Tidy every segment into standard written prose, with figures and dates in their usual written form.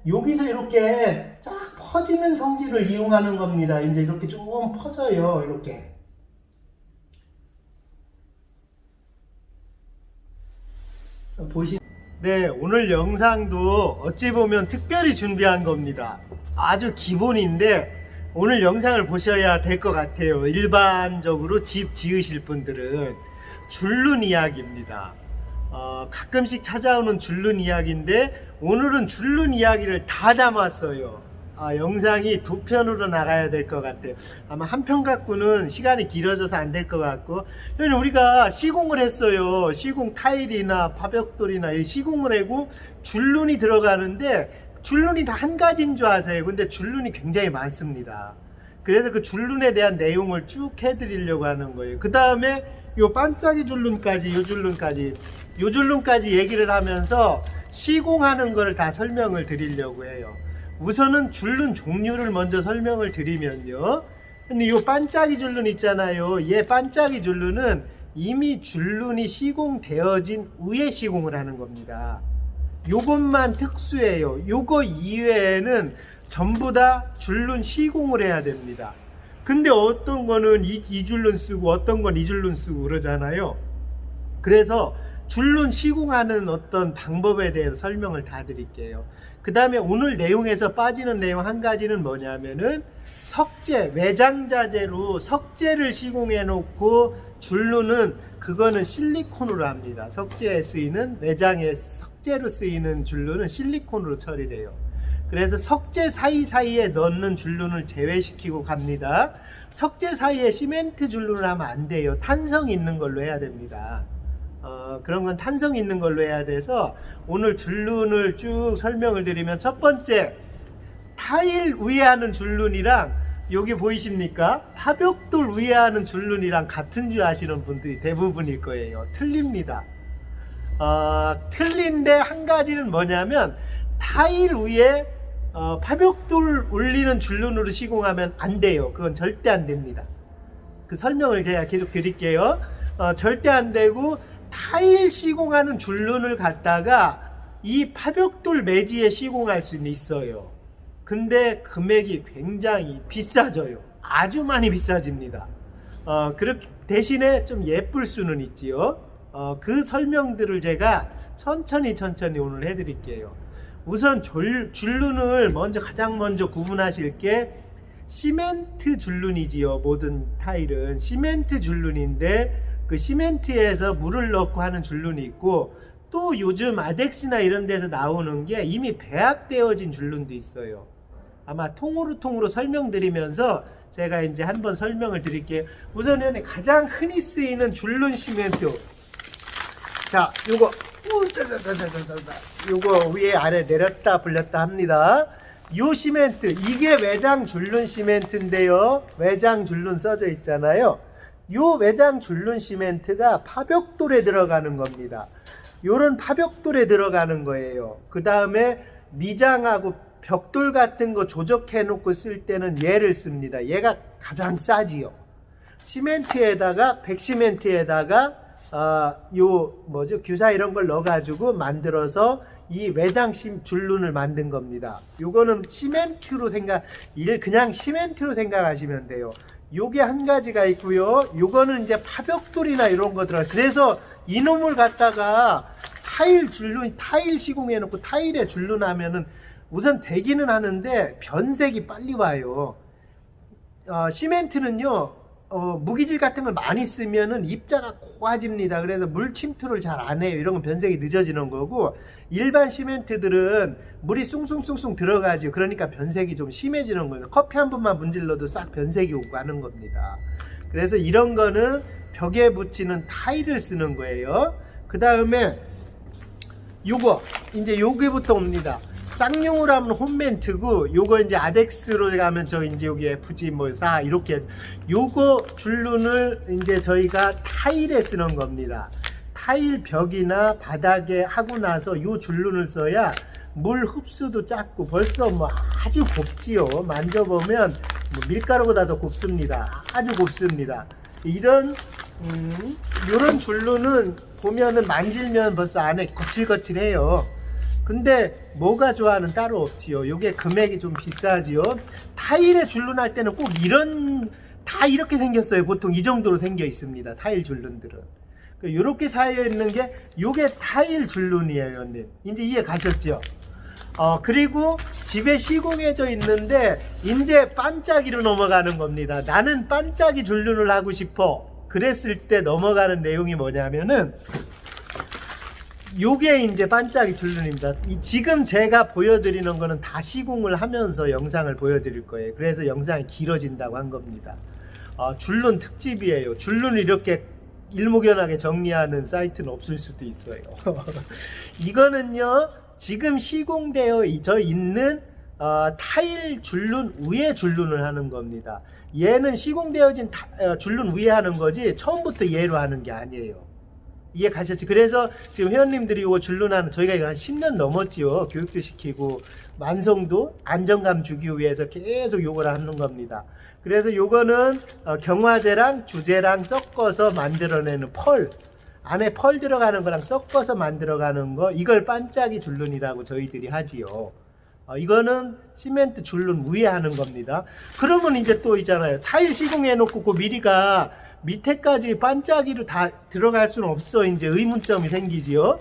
여기서 이렇게 쫙 퍼지는 성질을 이용하는 겁니다. 이제 이렇게 좀 퍼져요. 이렇게. 네, 오늘 영상도 어찌 보면 특별히 준비한 겁니다. 아주 기본인데 오늘 영상을 보셔야 될 것 같아요. 일반적으로 집 지으실 분들은 줄눈 이야기입니다. 가끔씩 찾아오는 줄눈 이야기인데 오늘은 줄눈 이야기를 다 담았어요. 영상이 두 편으로 나가야 될 것 같아요. 아마 한 편 갖고는 시간이 길어져서 안 될 것 같고, 우리가 시공을 했어요. 시공 타일이나 파벽돌이나 이 시공을 하고 줄눈이 들어가는데 줄눈이 다 한 가지인 줄 아세요? 근데 줄눈이 굉장히 많습니다. 그래서 그 줄눈에 대한 내용을 쭉 해드리려고 하는 거예요. 그 다음에 요 반짝이 줄눈까지, 요 줄눈까지 얘기를 하면서 시공하는 거를 다 설명을 드리려고 해요. 우선은 줄눈 종류를 먼저 설명을 드리면요. 근데 요 반짝이 줄눈 있잖아요. 얘 반짝이 줄눈은 이미 줄눈이 시공되어진 후에 시공을 하는 겁니다. 요것만 특수해요. 요거 이외에는 전부 다 줄눈 시공을 해야 됩니다. 근데 어떤 거는 이 줄눈 쓰고 어떤 건 이 줄눈 쓰고 그러잖아요. 그래서 줄눈 시공하는 어떤 방법에 대해서 설명을 다 드릴게요. 그 다음에 오늘 내용에서 빠지는 내용 한 가지는 뭐냐면은 석재, 외장자재로 석재를 시공해 놓고 줄눈은 그거는 실리콘으로 합니다. 석재에 쓰이는 외장에 석재로 쓰이는 줄눈은 실리콘으로 처리를 해요. 그래서 석재 사이사이에 넣는 줄눈을 제외시키고 갑니다. 석재 사이에 시멘트 줄눈을 하면 안 돼요. 탄성 있는 걸로 해야 됩니다. 그런 건 탄성 있는 걸로 해야 돼서 오늘 줄눈을 쭉 설명을 드리면, 첫 번째, 타일 위에 하는 줄눈이랑 여기 보이십니까? 파벽돌 위에 하는 줄눈이랑 같은 줄 아시는 분들이 대부분일 거예요. 틀립니다. 틀린데 한 가지는 뭐냐면 타일 위에 파벽돌 올리는 줄눈으로 시공하면 안 돼요. 그건 절대 안 됩니다. 그 설명을 제가 계속 드릴게요. 절대 안 되고, 타일 시공하는 줄눈을 갖다가 이 파벽돌 매지에 시공할 수는 있어요. 근데 금액이 굉장히 비싸져요. 아주 많이 비싸집니다. 그렇게 대신에 좀 예쁠 수는 있지요. 그 설명들을 제가 천천히 오늘 해드릴게요. 우선 줄눈을 가장 먼저 구분하실 게 시멘트 줄눈이지요. 모든 타일은 시멘트 줄눈인데 그 시멘트에서 물을 넣고 하는 줄눈이 있고, 또 요즘 아덱스나 이런 데서 나오는 게 이미 배합되어진 줄눈도 있어요. 아마 통으로 설명드리면서 제가 이제 한번 설명을 드릴게요. 우선은 가장 흔히 쓰이는 줄눈 시멘트. 자, 요거 위에 아래 내렸다 불렸다 합니다. 요 시멘트, 이게 외장 줄눈 시멘트인데요. 외장 줄눈 써져 있잖아요. 요 외장 줄눈 시멘트가 파벽돌에 들어가는 겁니다. 요런 파벽돌에 들어가는 거예요. 그 다음에 미장하고 벽돌 같은 거 조적해 놓고 쓸 때는 얘를 씁니다. 얘가 가장 싸지요. 시멘트에다가, 백시멘트에다가 규사 이런 걸 넣어가지고 만들어서 이 외장 줄눈을 만든 겁니다. 요거는 시멘트로 그냥 시멘트로 생각하시면 돼요. 요게 한 가지가 있고요. 요거는 이제 파벽돌이나 이런 거 들어가. 그래서 이놈을 갖다가 타일 시공해 놓고 타일에 줄눈 하면은 우선 되기는 하는데 변색이 빨리 와요. 시멘트는요, 무기질 같은 걸 많이 쓰면은 입자가 고와집니다. 그래서 물 침투를 잘 안 해요. 이런 건 변색이 늦어지는 거고, 일반 시멘트들은 물이 숭숭 들어가죠. 그러니까 변색이 좀 심해지는 거예요. 커피 한 번만 문질러도 싹 변색이 오고 하는 겁니다. 그래서 이런 거는 벽에 붙이는 타일을 쓰는 거예요. 그 다음에 이제 여기부터 옵니다. 쌍용으로 하면 홈멘트고, 요거 이제 아덱스로 가면 이제 여기 FG 4 이렇게, 요거 줄눈을 이제 저희가 타일에 쓰는 겁니다. 타일 벽이나 바닥에 하고 나서 요 줄눈을 써야 물 흡수도 작고 벌써 아주 곱지요. 만져보면 밀가루보다 더 곱습니다. 아주 곱습니다. 요런 줄눈은 보면은 만질면 벌써 안에 거칠거칠해요. 근데 뭐가 좋아하는 따로 없지요. 요게 금액이 좀 비싸지요. 타일에 줄눈할 때는 꼭 이런 다 이렇게 생겼어요. 보통 이 정도로 생겨 있습니다. 타일 줄눈들은. 요렇게 사이에 있는 게 요게 타일 줄눈이에요, 형님. 이제 이해 가셨죠? 그리고 집에 시공해져 있는데 이제 반짝이로 넘어가는 겁니다. 나는 반짝이 줄눈을 하고 싶어. 그랬을 때 넘어가는 내용이 뭐냐면은 요게 이제 반짝이 줄눈입니다. 지금 제가 보여드리는 거는 다 시공을 하면서 영상을 보여드릴 거예요. 그래서 영상이 길어진다고 한 겁니다. 줄눈 특집이에요. 줄눈을 이렇게 일목요연하게 정리하는 사이트는 없을 수도 있어요. 이거는요, 지금 시공되어 있는 타일 줄눈 위에 줄눈을 하는 겁니다. 얘는 시공되어진 줄눈 위에 하는 거지 처음부터 얘로 하는 게 아니에요. 이해 가셨지? 그래서 지금 회원님들이 이거 줄눈하는, 저희가 이거 한 10년 넘었지요. 교육도 시키고 완성도 안정감 주기 위해서 계속 요걸 하는 겁니다. 그래서 요거는 경화제랑 주제랑 섞어서 만들어내는 펄, 안에 펄 들어가는 거랑 섞어서 만들어가는 거, 이걸 반짝이 줄눈이라고 저희들이 하지요. 이거는 시멘트 줄눈 위에 하는 겁니다. 그러면 이제 또 있잖아요. 타일 시공해 놓고 그 미리가 밑에까지 반짝이로 다 들어갈 수는 없어. 이제 의문점이 생기지요.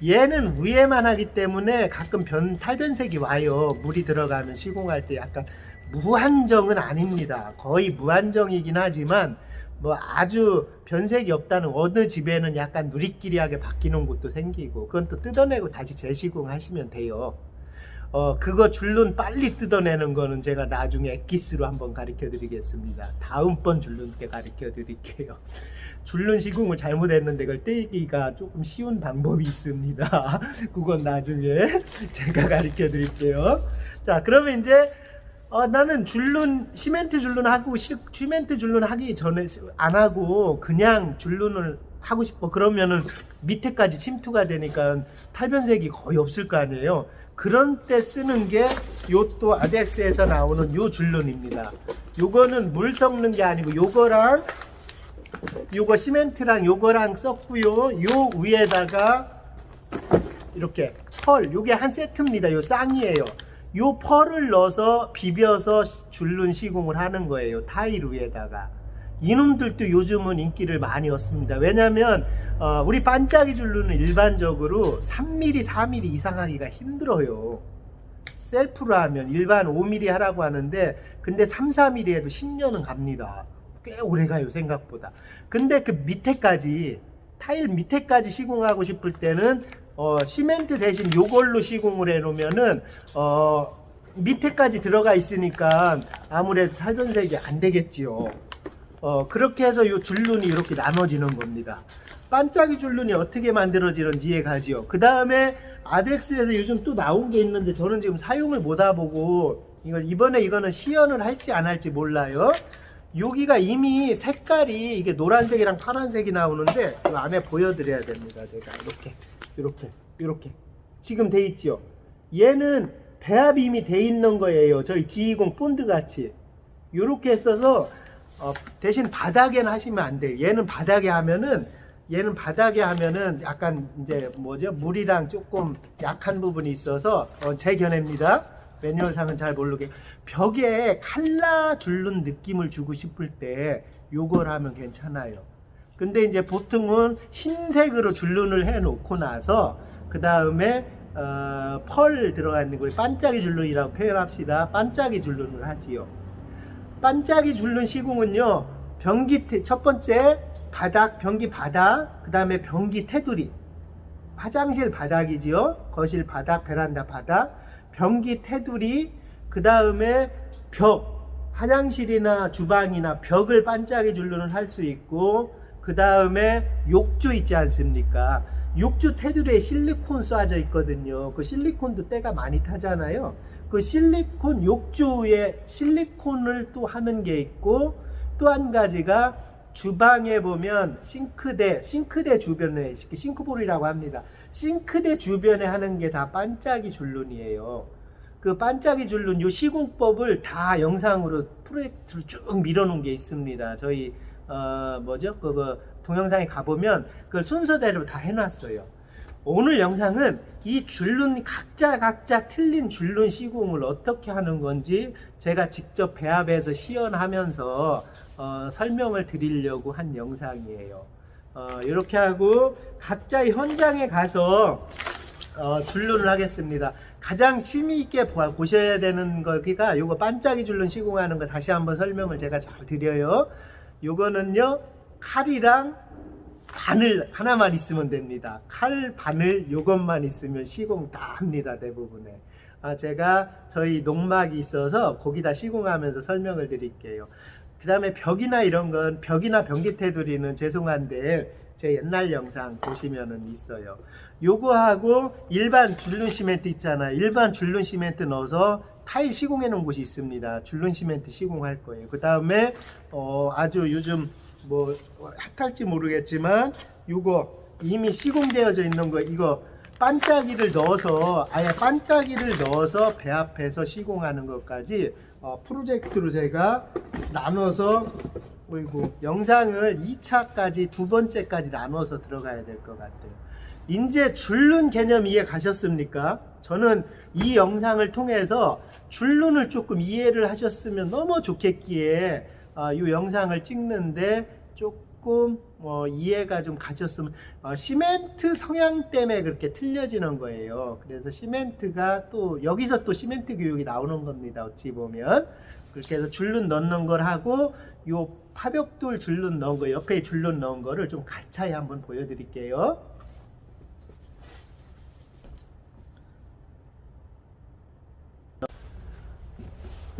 얘는 위에만 하기 때문에 가끔 탈변색이 와요. 물이 들어가면 시공할 때 약간 무한정은 아닙니다. 거의 무한정이긴 하지만 뭐 아주 변색이 없다는, 어느 집에는 약간 누리끼리하게 바뀌는 곳도 생기고, 그건 또 뜯어내고 다시 재시공하시면 돼요. 그거 줄눈 빨리 뜯어내는 거는 제가 나중에 엑기스로 한번 가르쳐 드리겠습니다. 다음번 줄눈 때 가르쳐 드릴게요. 줄눈 시공을 잘못했는데 그걸 떼기가 조금 쉬운 방법이 있습니다. 그건 나중에 제가 가르쳐 드릴게요. 자, 그러면 이제 나는 줄눈, 시멘트 줄눈 하기 전에 안 하고 그냥 줄눈을 하고 싶어. 그러면은 밑에까지 침투가 되니까 탈변색이 거의 없을 거 아니에요. 그런 때 쓰는 게 요 또 아덱스에서 나오는 요 줄눈입니다. 요거는 물 섞는 게 아니고 요거랑 요거 시멘트랑 요거랑 썼고요. 요 위에다가 이렇게 펄, 요게 한 세트입니다. 요 쌍이에요. 요 펄을 넣어서 비벼서 줄눈 시공을 하는 거예요. 타일 위에다가. 이놈들도 요즘은 인기를 많이 얻습니다. 왜냐면 우리 반짝이 줄눈은 일반적으로 3mm, 4mm 이상 하기가 힘들어요. 셀프로 하면 일반 5mm 하라고 하는데, 근데 3, 4mm 해도 10년은 갑니다. 꽤 오래 가요, 생각보다. 근데 그 밑에까지, 타일 밑에까지 시공하고 싶을 때는 시멘트 대신 요걸로 시공을 해 놓으면은 밑에까지 들어가 있으니까 아무래도 탈변색이 안 되겠지요. 그렇게 해서 요 줄눈이 이렇게 나눠지는 겁니다. 반짝이 줄눈이 어떻게 만들어지는지 이해 가지요. 그 다음에 아덱스에서 요즘 또 나온 게 있는데 저는 지금 사용을 못 해보고, 이번에 이거는 시연을 할지 안 할지 몰라요. 여기가 이미 색깔이 이게 노란색이랑 파란색이 나오는데 이 안에 보여드려야 됩니다. 제가 이렇게 지금 돼 있죠. 얘는 배합이 이미 돼 있는 거예요. 저희 D20 본드 같이 이렇게 했어서 대신 바닥에는 하시면 안 돼요. 얘는 바닥에 하면은 약간 이제 물이랑 조금 약한 부분이 있어서 제 견해입니다. 매뉴얼상은 잘 모르게 벽에 칼라 줄눈 느낌을 주고 싶을 때 요걸 하면 괜찮아요. 근데 이제 보통은 흰색으로 줄눈을 해 놓고 나서 그 다음에 펄 들어가 있는 걸 반짝이 줄눈이라고 표현합시다. 반짝이 줄눈을 하지요. 반짝이 줄눈 시공은요, 첫 번째 변기 바닥, 그 다음에 변기 테두리, 화장실 바닥이지요. 거실 바닥, 베란다 바닥, 변기 테두리, 그 다음에 화장실이나 주방이나 벽을 반짝이 줄눈을 할 수 있고, 그 다음에 욕조 있지 않습니까? 욕조 테두리에 실리콘 쏴져 있거든요. 그 실리콘도 때가 많이 타잖아요. 그 실리콘, 욕조에 실리콘을 또 하는 게 있고, 또 한 가지가 주방에 보면 싱크대 주변에, 싱크볼이라고 합니다. 싱크대 주변에 하는 게 다 반짝이 줄눈이에요. 그 반짝이 줄눈 요 시공법을 다 영상으로 프로젝트로 쭉 밀어놓은 게 있습니다. 저희 그거 동영상에 가보면 그걸 순서대로 다 해놨어요. 오늘 영상은 이 줄눈 각자 틀린 줄눈 시공을 어떻게 하는 건지 제가 직접 배합해서 시연하면서 설명을 드리려고 한 영상이에요. 이렇게 하고 각자의 현장에 가서 줄눈을 하겠습니다. 가장 심의 있게 보셔야 되는 거기가 요거 반짝이 줄눈 시공하는 거 다시 한번 설명을 제가 잘 드려요. 요거는요, 칼이랑 바늘 하나만 있으면 됩니다. 칼, 바늘 요것만 있으면 시공 다 합니다, 대부분에. 제가 저희 농막이 있어서 거기다 시공하면서 설명을 드릴게요. 그 다음에 벽이나 이런 건, 벽이나 변기 테두리는 죄송한데 제 옛날 영상 보시면은 있어요. 요거하고 일반 줄눈 시멘트 있잖아요. 일반 줄눈 시멘트 넣어서 타일 시공해 놓은 곳이 있습니다. 줄눈 시멘트 시공할 거예요. 그 다음에 아주 요즘 뭐 핫할지 모르겠지만 요거 이미 시공되어져 있는 거, 이거 반짝이를 넣어서, 아예 반짝이를 넣어서 배합해서 시공하는 것까지 프로젝트로 제가 나눠서, 그리고 영상을 2차까지 두 번째까지 나눠서 들어가야 될 것 같아요. 이제 줄눈 개념 이해 가셨습니까? 저는 이 영상을 통해서 줄눈을 조금 이해를 하셨으면 너무 좋겠기에 이 영상을 찍는데 조금 이해가 좀 가셨으면, 시멘트 성향 때문에 그렇게 틀려지는 거예요. 그래서 시멘트가 또 여기서 또 시멘트 교육이 나오는 겁니다, 어찌 보면. 그렇게 해서 줄눈 넣는 걸 하고 요 파벽돌 줄눈 넣은 거, 옆에 줄눈 넣은 거를 좀 가차히 한번 보여드릴게요.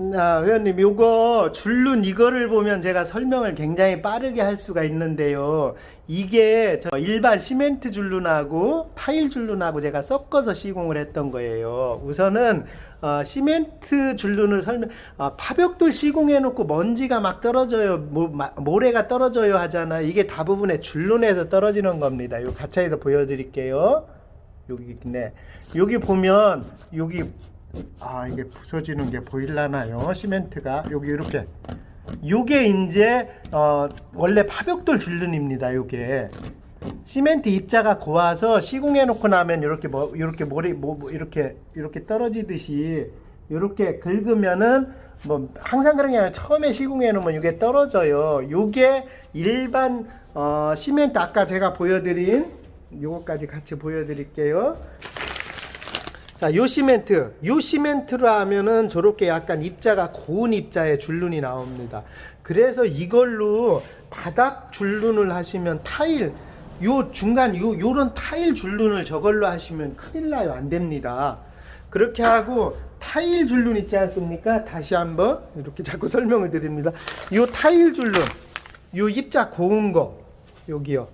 회원님, 요거 줄눈 이거를 보면 제가 설명을 굉장히 빠르게 할 수가 있는데요, 이게 저 일반 시멘트 줄눈하고 타일 줄눈하고 제가 섞어서 시공을 했던 거예요. 우선은 시멘트 줄눈을 파벽돌 시공해 놓고 먼지가 막 떨어져요, 모래가 떨어져요 하잖아. 이게 대부분의 줄눈에서 떨어지는 겁니다. 요 가차에서 보여드릴게요. 여기 있네. 여기 보면 여기 이게 부서지는 게 보일라나요? 시멘트가 여기 이렇게, 요게 이제 원래 파벽돌 줄눈입니다. 요게 시멘트 입자가 고와서 시공해 놓고 나면 이렇게 이렇게 모래 이렇게 떨어지듯이 이렇게 긁으면은, 항상 그런 게 아니라 처음에 시공해 놓으면 이게 떨어져요. 요게 일반 시멘트, 아까 제가 보여드린 요거까지 같이 보여드릴게요. 자, 요 시멘트로 하면은 저렇게 약간 입자가 고운 입자의 줄눈이 나옵니다. 그래서 이걸로 바닥 줄눈을 하시면 타일, 요 중간 요런 타일 줄눈을 저걸로 하시면 큰일 나요. 안 됩니다. 그렇게 하고 타일 줄눈 있지 않습니까? 다시 한번 이렇게 자꾸 설명을 드립니다. 요 타일 줄눈, 요 입자 고운 거, 여기요.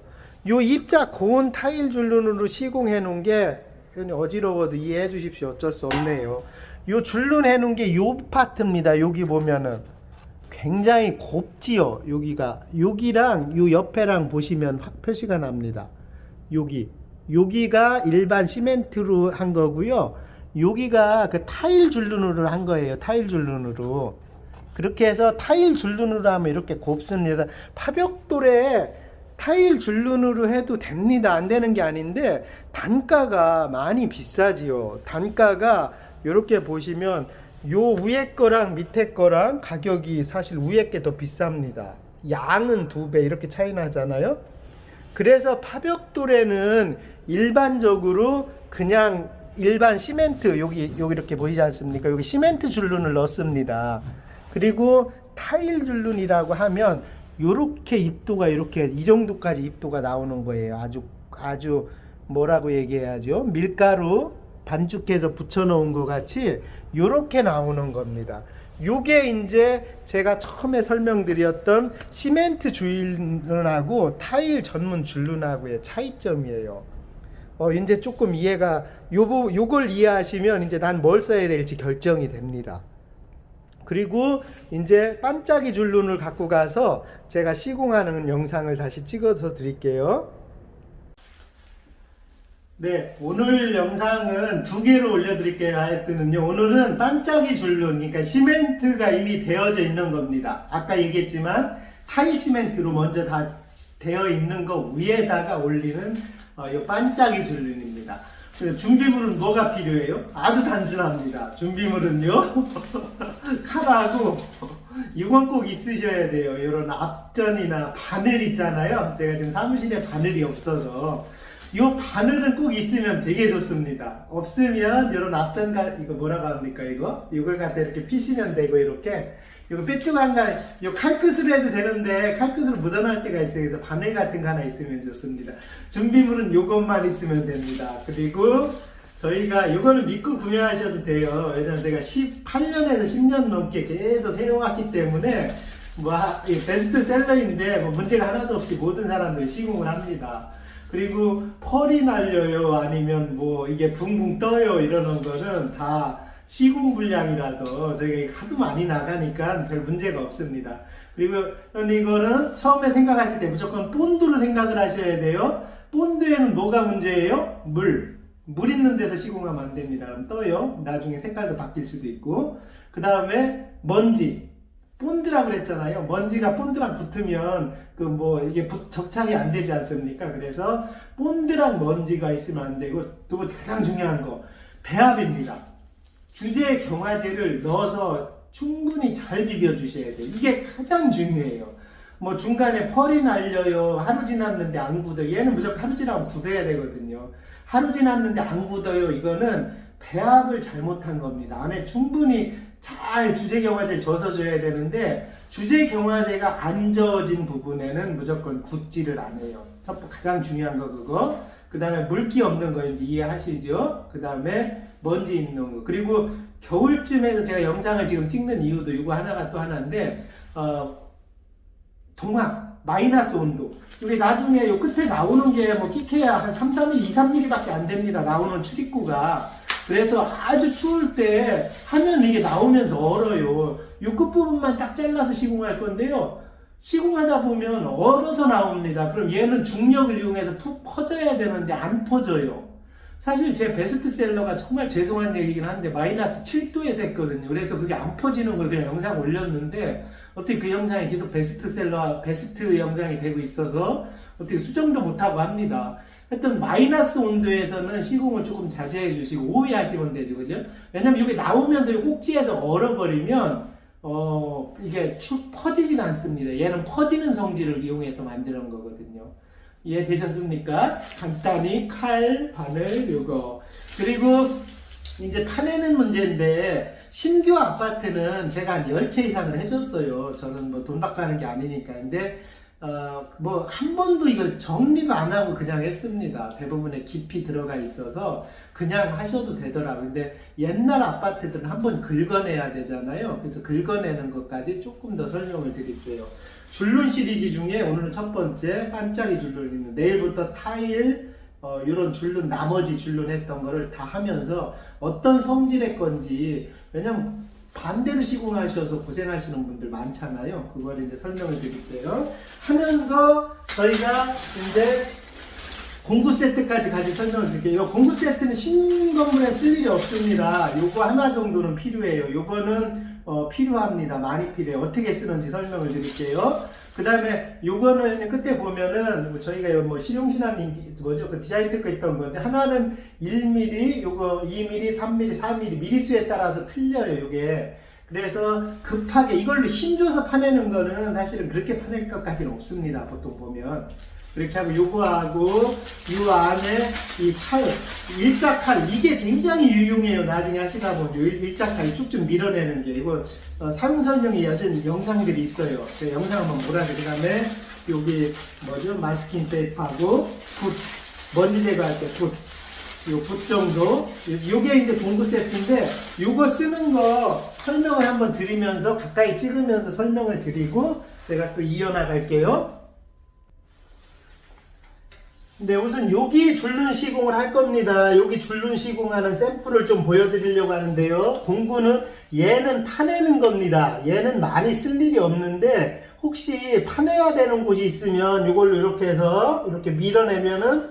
요 입자 고운 타일 줄눈으로 시공해 놓은 게 어지러워도 이해해 주십시오. 어쩔 수 없네요. 요 줄눈 해놓은 게 요 파트입니다. 여기 보면은 굉장히 곱지요. 여기랑 요 옆에랑 보시면 확 표시가 납니다. 여기가 일반 시멘트로 한 거고요. 여기가 그 타일 줄눈으로 한 거예요. 타일 줄눈으로. 그렇게 해서 타일 줄눈으로 하면 이렇게 곱습니다. 파벽돌에 타일 줄눈으로 해도 됩니다. 안 되는 게 아닌데 단가가 많이 비싸지요. 단가가 이렇게 보시면 요 위에 거랑 밑에 거랑 가격이 사실 위에 게 더 비쌉니다. 양은 2배 이렇게 차이 나잖아요. 그래서 파벽돌에는 일반적으로 그냥 일반 시멘트, 여기 이렇게 보이지 않습니까? 여기 시멘트 줄눈을 넣습니다. 그리고 타일 줄눈이라고 하면 요렇게 입도가 이렇게 이 정도까지 입도가 나오는 거예요. 아주 뭐라고 얘기해야죠? 밀가루 반죽해서 붙여 놓은 것 같이 요렇게 나오는 겁니다. 요게 이제 제가 처음에 설명드렸던 시멘트 줄눈하고 타일 전문 줄눈하고의 차이점이에요. 이제 조금 이해가, 요걸 이해하시면 이제 난 뭘 써야 될지 결정이 됩니다. 그리고 이제 반짝이 줄눈을 갖고 가서 제가 시공하는 영상을 다시 찍어서 드릴게요. 네, 오늘 영상은 2개로 올려드릴게요. 하여튼은요, 오늘은 반짝이 줄눈, 그러니까 시멘트가 이미 되어져 있는 겁니다. 아까 얘기했지만 타일 시멘트로 먼저 다 되어 있는 거 위에다가 올리는 이 반짝이 줄눈입니다. 되겠습니다. 준비물은 뭐가 필요해요? 아주 단순합니다. 준비물은요 칼하고 이건 꼭 있으셔야 돼요. 이런 앞전이나 바늘 있잖아요. 제가 지금 사무실에 바늘이 없어서 이 바늘은 꼭 있으면 되게 좋습니다. 없으면 이런 앞전가 이거 뭐라고 합니까? 이걸 갖다 이렇게 피시면 되고 이렇게 이거 뾰족한 거, 이 칼끝으로 해도 되는데 칼끝으로 묻어날 때가 있어요. 그래서 바늘 같은 거 하나 있으면 좋습니다. 준비물은 이것만 있으면 됩니다. 그리고 저희가 이거는 믿고 구매하셔도 돼요. 왜냐면 제가 18년에서 10년 넘게 계속 해왔기 때문에 베스트셀러인데 문제가 하나도 없이 모든 사람들이 시공을 합니다. 그리고 펄이 날려요, 아니면 이게 붕붕 떠요, 이러는 거는 다 시공 불량이라서 저희가 하도 많이 나가니까 별 문제가 없습니다. 그리고 이거는 처음에 생각하실 때 무조건 본드로 생각을 하셔야 돼요. 본드에는 뭐가 문제예요? 물 있는 데서 시공하면 안 됩니다. 그럼 떠요. 나중에 색깔도 바뀔 수도 있고. 그 다음에 먼지. 본드라고 그랬잖아요. 먼지가 본드랑 붙으면 이게 접착이 안 되지 않습니까? 그래서 본드랑 먼지가 있으면 안 되고, 또 가장 중요한 거 배합입니다. 주제 경화제를 넣어서 충분히 잘 비벼 주셔야 돼요. 이게 가장 중요해요. 중간에 펄이 날려요, 하루 지났는데 안 굳어요. 얘는 무조건 하루 지나면 굳어야 되거든요. 하루 지났는데 안 굳어요. 이거는 배합을 잘못한 겁니다. 안에 충분히 잘 주제 경화제를 져서 줘야 되는데, 주제 경화제가 안 저어진 부분에는 무조건 굳지를 않아요. 가장 중요한 거 그거. 그 다음에 물기 없는 거 이제 이해하시죠? 그 다음에 먼지 있는 거. 그리고 겨울쯤에서 제가 영상을 지금 찍는 이유도 이거 하나가 또 하나인데, 동학, 마이너스 온도. 이게 나중에 요 끝에 나오는 게 끼케야 한 2, 3mm 밖에 안 됩니다. 나오는 출입구가. 그래서 아주 추울 때 하면 이게 나오면서 얼어요. 요 끝부분만 딱 잘라서 시공할 건데요. 시공하다 보면 얼어서 나옵니다. 그럼 얘는 중력을 이용해서 푹 퍼져야 되는데 안 퍼져요. 사실 제 베스트셀러가 정말 죄송한 얘기긴 한데 마이너스 7도에서 했거든요. 그래서 그게 안 퍼지는 걸 그냥 영상 올렸는데 어떻게 그 영상이 계속 베스트 영상이 되고 있어서 어떻게 수정도 못하고 합니다. 하여튼 마이너스 온도에서는 시공을 조금 자제해 주시고 오해하시면 되죠. 그죠? 왜냐면 이게 나오면서 이 꼭지에서 얼어버리면 이게 축 퍼지진 않습니다. 얘는 퍼지는 성질을 이용해서 만드는 거거든요. 이해되셨습니까? 간단히 칼, 바늘 요거. 그리고 이제 파내는 문제인데 신규 아파트는 제가 한 10채 이상을 해줬어요. 저는 돈 받고 하는 게 아니니까. 근데 한 번도 이걸 정리도 안 하고 그냥 했습니다. 대부분에 깊이 들어가 있어서 그냥 하셔도 되더라고요. 근데 옛날 아파트들은 한번 긁어내야 되잖아요. 그래서 긁어내는 것까지 조금 더 설명을 드릴게요. 줄눈 시리즈 중에 오늘은 첫 번째 반짝이 줄눈입니다. 내일부터 타일, 이런 줄눈, 나머지 줄눈 했던 거를 다 하면서 어떤 성질의 건지, 왜냐면 반대로 시공하셔서 고생하시는 분들 많잖아요. 그걸 이제 설명을 드릴게요. 하면서 저희가 이제 공구 세트까지 같이 설명을 드릴게요. 공구 세트는 신건물에 쓸 일이 없습니다. 요거 하나 정도는 필요해요. 요거는 필요합니다. 많이 필요해요. 어떻게 쓰는지 설명을 드릴게요. 그 다음에 요거는 끝에 보면은 저희가 실용신안 그 디자인 특허 있던 건데, 하나는 1mm, 요거 2mm, 3mm, 4mm 미리수에 따라서 틀려요. 요게. 그래서 급하게 이걸로 힘줘서 파내는 거는 사실은 그렇게 파낼 것까지는 없습니다. 보통 보면. 이렇게 하고 요거하고 요 안에 이 칼, 일자칼, 이게 굉장히 유용해요. 나중에 하시다 보면 일자칼 쭉쭉 밀어내는 게, 이거 사용 설명이 여전 영상들이 있어요. 제가 영상 한번 보라고. 그 다음에 여기 마스킹 테이프하고 붓, 먼지 제거할 때 붓, 요 붓 정도. 요게 이제 공구 세트인데, 요거 쓰는 거 설명을 한번 드리면서 가까이 찍으면서 설명을 드리고 제가 또 이어나갈게요. 네, 우선 여기 줄눈 시공을 할 겁니다. 여기 줄눈 시공하는 샘플을 좀 보여드리려고 하는데요. 공구는 얘는 파내는 겁니다. 얘는 많이 쓸 일이 없는데 혹시 파내야 되는 곳이 있으면 이걸로 이렇게 해서 이렇게 밀어내면은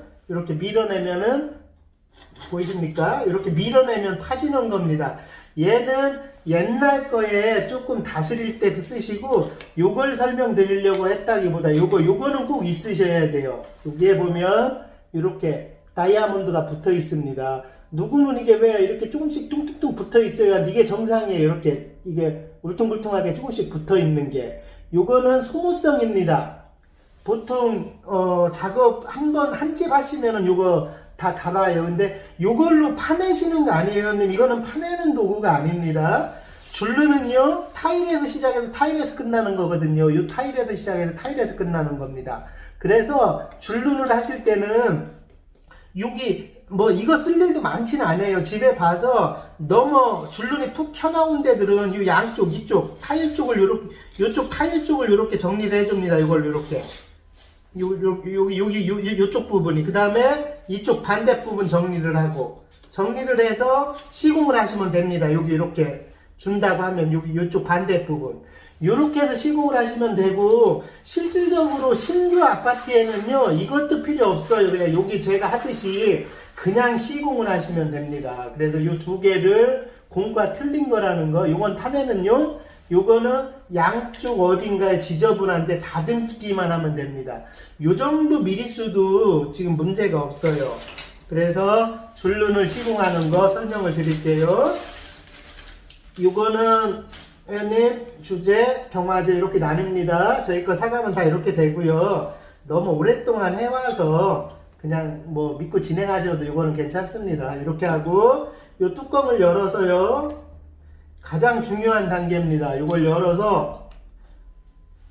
보이십니까? 이렇게 밀어내면 파지는 겁니다. 얘는 옛날 거에 조금 다스릴 때 쓰시고, 요걸 설명드리려고 했다기보다 요거는 꼭 있으셔야 돼요. 여기에 보면 이렇게 다이아몬드가 붙어 있습니다. 누구는 이게 왜 이렇게 조금씩 뚱뚱뚱 붙어 있어야 이게 정상이에요. 이렇게 이게 울퉁불퉁하게 조금씩 붙어 있는 게 요거는 소모성입니다. 보통 작업 한 집 하시면은 요거 다 달아요. 근데 요걸로 파내시는 거 아니에요, 형님. 이거는 파내는 도구가 아닙니다. 줄르는요 타일에서 시작해서 타일에서 끝나는 거거든요. 요 타일에서 시작해서 타일에서 끝나는 겁니다. 그래서 줄눈을 하실 때는 여기 뭐 이거 쓸 일도 많지는 않아요. 집에 봐서 너무 줄눈이 푹 튀어나온 데들은 이 양쪽 이쪽 타일 쪽을 요렇게 요쪽 타일 쪽을 요렇게 정리를 해줍니다. 이걸 요렇게 여기 요쪽 부분이 그 다음에 이쪽 반대 부분 정리를 하고 정리를 해서 시공을 하시면 됩니다. 여기 이렇게 준다고 하면 여기 요쪽 반대 부분 요렇게 해서 시공을 하시면 되고 실질적으로 신규 아파트에는요 이것도 필요 없어요. 그냥 여기 제가 하듯이 그냥 시공을 하시면 됩니다. 그래서 요 두 개를 공과 틀린 거라는 거 요건 파내는요 요거는 양쪽 어딘가에 지저분한데 다듬기만 하면 됩니다. 요 정도 미리수도 지금 문제가 없어요. 그래서 줄눈을 시공하는 거 설명을 드릴게요. 요거는 회원님 주제 경화제 이렇게 나뉩니다. 저희 거 사가면 다 이렇게 되고요. 너무 오랫동안 해와서 그냥 뭐 믿고 진행하셔도 요거는 괜찮습니다. 이렇게 하고 요 뚜껑을 열어서요 가장 중요한 단계입니다. 요걸 열어서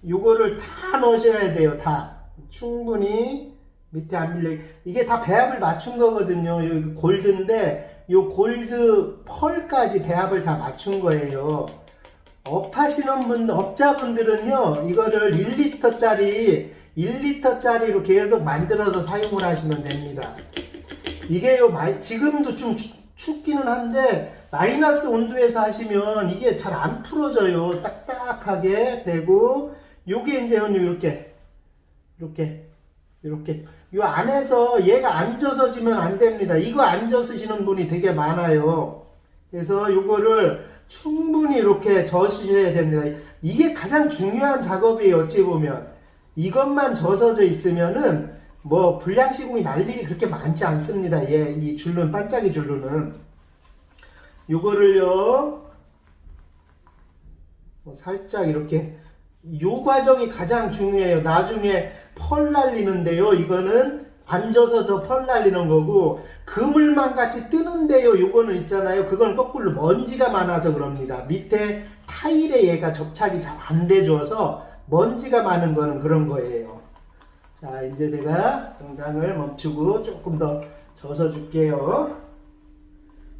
요거를 다 넣으셔야 돼요. 다 충분히 밑에 안 밀려. 이게 다 배합을 맞춘 거거든요. 여기 골드인데 요 골드 펄까지 배합을 다 맞춘 거예요. 업하시는 분들, 업자분들은요 이거를 1리터짜리로 계속 만들어서 사용을 하시면 됩니다. 이게요 지금도 좀 춥기는 한데 마이너스 온도에서 하시면 이게 잘 안 풀어져요. 딱딱하게 되고 요게 이제 형님 이렇게 요 안에서 얘가 안 젖어지면 안 됩니다. 이거 안 젖으시는 분이 되게 많아요. 그래서 요거를 충분히 이렇게 젖으셔야 됩니다. 이게 가장 중요한 작업이에요. 어찌 보면 이것만 젖어져 있으면은 뭐 불량 시공이 날 일이 그렇게 많지 않습니다. 이 줄눈 반짝이 줄눈은 요거를요 살짝 이렇게 요 과정이 가장 중요해요. 나중에 펄 날리는데요 이거는 안 젖어서 펄 날리는 거고 그물망 같이 뜨는데요 요거는 있잖아요 그건 거꾸로 먼지가 많아서 그럽니다. 밑에 타일에 얘가 접착이 잘 안 돼줘서 먼지가 많은 거는 그런 거예요. 자 이제 제가 영상을 멈추고 조금 더 젖어 줄게요.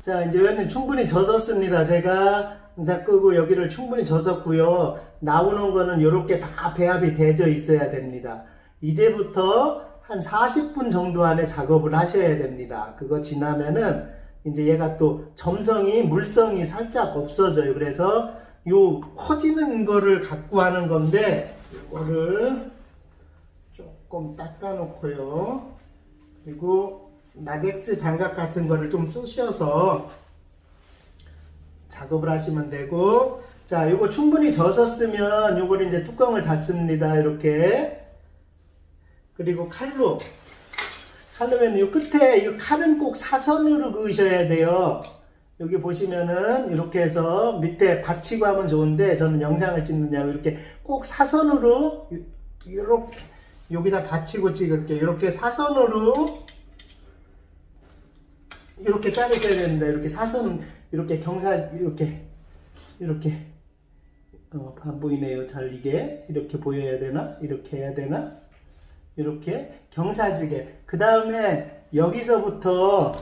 자 이제 회원님 충분히 젖었습니다. 제가 영상 끄고 여기를 충분히 젖었고요. 나오는 거는 이렇게 다 배합이 되어 있어야 됩니다. 이제부터 한 40분 정도 안에 작업을 하셔야 됩니다. 그거 지나면은 이제 얘가 또 점성이 물성이 살짝 없어져요. 그래서 요 퍼지는 거를 갖고 하는 건데 이거를 조금 닦아 놓고요. 그리고 라텍스 장갑 같은 거를 좀 쓰셔서 작업을 하시면 되고 자 요거 충분히 젖었으면 요걸 이제 뚜껑을 닫습니다. 이렇게 그리고 칼로면 요 끝에 이 칼은 꼭 사선으로 그으셔야 돼요. 여기 보시면은 이렇게 해서 밑에 받치고 하면 좋은데 저는 영상을 찍느냐고 이렇게 꼭 사선으로 이렇게 여기다 받치고 찍을게요. 이렇게 사선으로 이렇게 자르셔야 됩니다. 이렇게 사선 이렇게 경사 이렇게 안 보이네요. 잘 이게 이렇게 보여야 되나? 이렇게 해야 되나? 이렇게 경사지게 그 다음에 여기서부터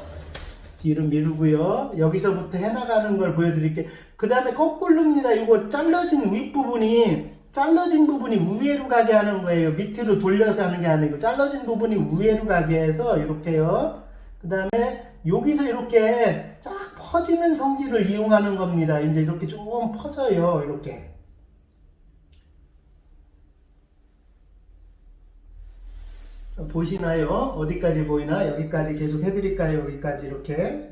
뒤로 미루고요. 여기서부터 해나가는 걸 보여드릴게요. 그 다음에 거꾸로입니다. 이거 잘라진 윗부분이 잘라진 부분이 우회로 가게 하는 거예요. 밑으로 돌려가는 게 아니고 잘라진 부분이 우회로 가게 해서 이렇게요. 그 다음에 여기서 이렇게 쫙 퍼지는 성질을 이용하는 겁니다. 이제 이렇게 좀 퍼져요. 이렇게. 보시나요? 어디까지 보이나? 여기까지 계속 해드릴까요? 여기까지 이렇게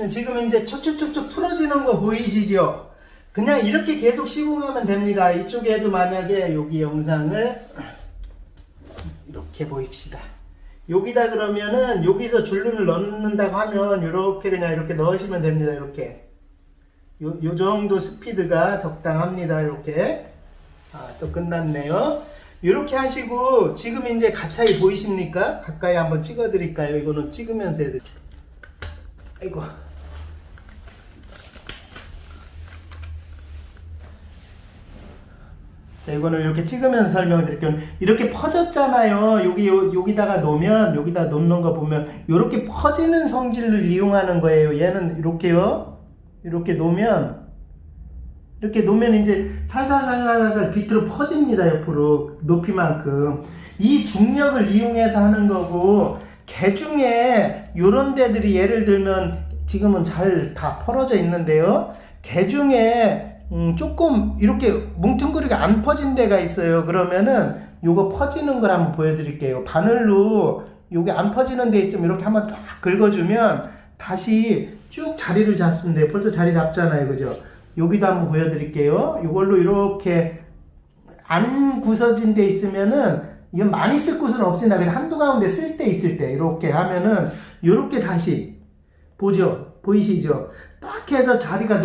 지금 이제 촉촉촉촉 풀어지는 거 보이시죠? 그냥 이렇게 계속 시공하면 됩니다. 이쪽에도 만약에 여기 영상을 이렇게 보입시다. 여기다 그러면은 여기서 줄눈을 넣는다고 하면 이렇게 그냥 이렇게 넣으시면 됩니다. 이렇게 요 정도 스피드가 적당합니다. 이렇게. 또 끝났네요. 이렇게 하시고 지금 이제 가차이 보이십니까? 가까이 한번 찍어 드릴까요? 이거는 찍으면서 해야 돼. 아이고. 자, 이거는 이렇게 찍으면서 설명을 드릴게요. 이렇게 퍼졌잖아요. 여기다가 놓으면, 여기다 놓는 거 보면, 이렇게 퍼지는 성질을 이용하는 거예요. 얘는 이렇게요. 이렇게 놓으면 이제 살살살살살 밑으로 퍼집니다. 옆으로. 높이만큼. 이 중력을 이용해서 하는 거고, 개 중에 요런 데들이 예를 들면, 지금은 잘 다 벌어져 있는데요. 개 중에 조금 이렇게 뭉퉁그리게 안 퍼진 데가 있어요. 그러면은 요거 퍼지는 걸 한번 보여드릴게요. 바늘로 요게 안 퍼지는 데 있으면 이렇게 한번 딱 긁어주면 다시 쭉 자리를 잡으면 돼요. 벌써 자리 잡잖아요. 그죠? 여기도 한번 보여드릴게요. 이걸로 이렇게 안 부서진 데 있으면은 이건 많이 쓸 곳은 없습니다. 그냥 한두 가운데 쓸 때 있을 때 이렇게 하면은 이렇게 다시 보죠? 보이시죠? 딱 해서 자리가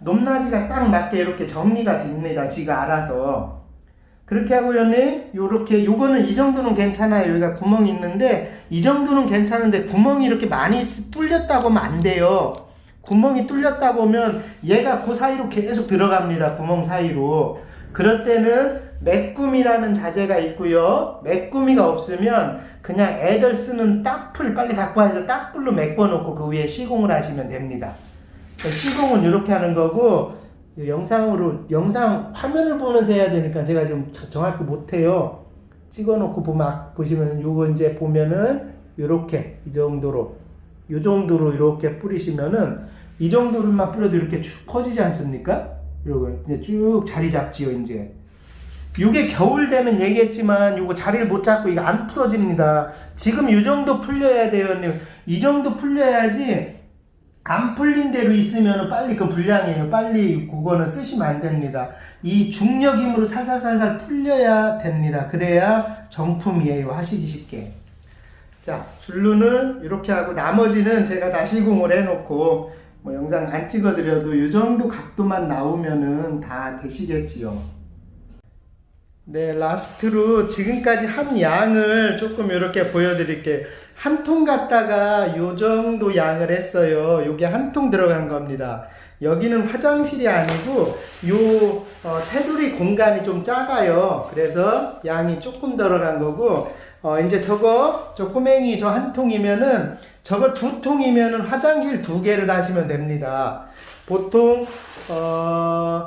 높낮이가 딱 맞게 이렇게 정리가 됩니다. 지가 알아서. 그렇게 하고요, 요거는 이 정도는 괜찮아요. 여기가 구멍이 있는데, 이 정도는 괜찮은데, 구멍이 이렇게 많이 뚫렸다고 하면 안 돼요. 구멍이 뚫렸다고 하면, 얘가 그 사이로 계속 들어갑니다. 구멍 사이로. 그럴 때는, 메꾸미라는 자재가 있고요. 메꾸미가 없으면, 그냥 애들 쓰는 딱풀 빨리 갖고 와서 딱풀로 메꿔놓고 그 위에 시공을 하시면 됩니다. 시공은 이렇게 하는 거고, 영상 화면을 보면서 해야 되니까 제가 지금 정확히 못해요. 찍어놓고 보시면 요거 이제 보면은 요렇게 요 정도로 이렇게 뿌리시면은 이 정도로만 뿌려도 이렇게 쭉 퍼지지 않습니까? 이러고 이제 쭉 자리 잡지요. 이제 요게 겨울 되면 얘기했지만 요거 자리를 못 잡고 이거 안 풀어집니다. 지금 요 정도 풀려야 돼요. 이 정도 풀려야지. 안 풀린 대로 있으면 빨리 그 불량이에요. 빨리 그거는 쓰시면 안 됩니다. 이 중력 힘으로 살살살살 풀려야 됩니다. 그래야 정품이에요. 하시기 쉽게. 자, 줄눈을 이렇게 하고 나머지는 제가 다 시공을 해놓고 뭐 영상 안 찍어드려도 이 정도 각도만 나오면은 다 되시겠지요. 네, 라스트로 지금까지 한 양을 조금 이렇게 보여드릴게요. 한 통 갖다가 요 정도 양을 했어요. 요게 한 통 들어간 겁니다. 여기는 화장실이 아니고 테두리 공간이 좀 작아요. 그래서 양이 조금 들어간 거고, 이제 저 꼬맹이 저 한 통이면은, 저거 두 통이면은 화장실 두 개를 하시면 됩니다. 보통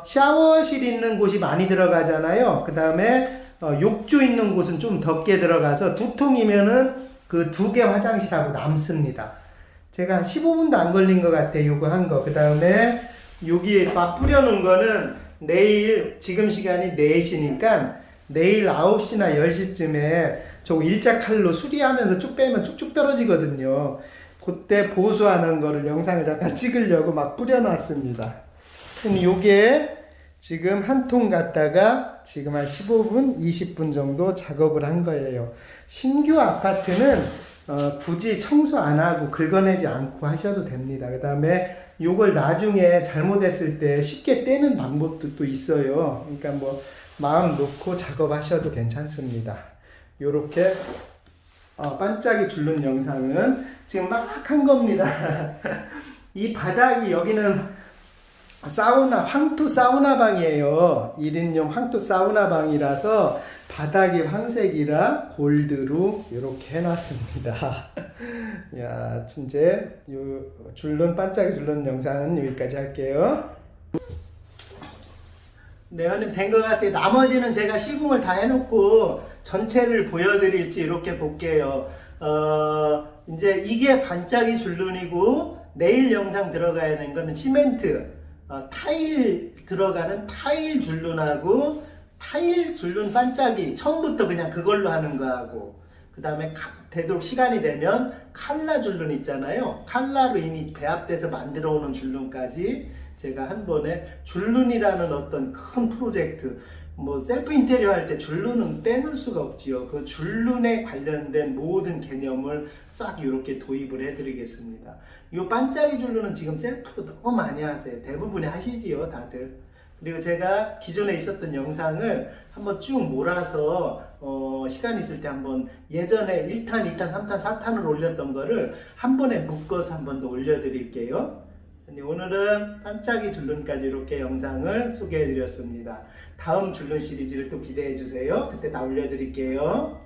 샤워실 있는 곳이 많이 들어가잖아요. 그 다음에 욕조 있는 곳은 좀 적게 들어가서 두 통이면은 그 두 개 화장실하고 남습니다. 제가 15분도 안 걸린 것 같아요. 요거 한 거. 그 다음에 여기 막 뿌려놓은 거는 내일, 지금 시간이 4시니까 내일 9시나 10시쯤에 저거 일자 칼로 수리하면서 쭉 빼면 쭉쭉 떨어지거든요. 그때 보수하는 거를 영상을 잠깐 찍으려고 막 뿌려놨습니다. 그럼 요게 지금 한 통 갖다가 지금 한 15분, 20분 정도 작업을 한 거예요. 신규 아파트는 굳이 청소 안 하고 긁어내지 않고 하셔도 됩니다. 그 다음에 요걸 나중에 잘못했을 때 쉽게 떼는 방법도 또 있어요. 그러니까 뭐 마음 놓고 작업하셔도 괜찮습니다. 요렇게 반짝이 줄눈 영상은 지금 막 한 겁니다. 이 바닥이 여기는 황토 사우나 방이에요. 1인용 황토 사우나 방이라서 바닥이 황색이라 골드로 이렇게 해놨습니다. 야, 이제 요 반짝이 줄눈 영상은 여기까지 할게요. 네, 형님 된 것 같아요. 나머지는 제가 시공을 다 해놓고 전체를 보여드릴지 이렇게 볼게요. 이제 이게 반짝이 줄눈이고, 내일 영상 들어가야 되는 거는 시멘트, 타일 들어가는 타일 줄눈하고 타일 줄눈 반짝이 처음부터 그냥 그걸로 하는 거하고, 그 다음에 되도록 시간이 되면 칼라 줄눈 있잖아요. 칼라로 이미 배합돼서 만들어 오는 줄눈까지 제가 한 번에 줄눈이라는 어떤 큰 프로젝트, 뭐 셀프 인테리어 할 때 줄눈은 빼놓을 수가 없지요. 그 줄눈에 관련된 모든 개념을 싹 이렇게 도입을 해드리겠습니다. 이 반짝이 줄눈은 지금 셀프로 너무 많이 하세요. 대부분이 하시지요, 다들. 그리고 제가 기존에 있었던 영상을 한번 쭉 몰아서 시간 있을 때 한번 예전에 1탄, 2탄, 3탄, 4탄을 올렸던 거를 한 번에 묶어서 한 번 더 올려드릴게요. 오늘은 반짝이 줄눈까지 이렇게 영상을 소개해 드렸습니다. 다음 줄눈 시리즈를 또 기대해 주세요. 그때 다 올려드릴게요.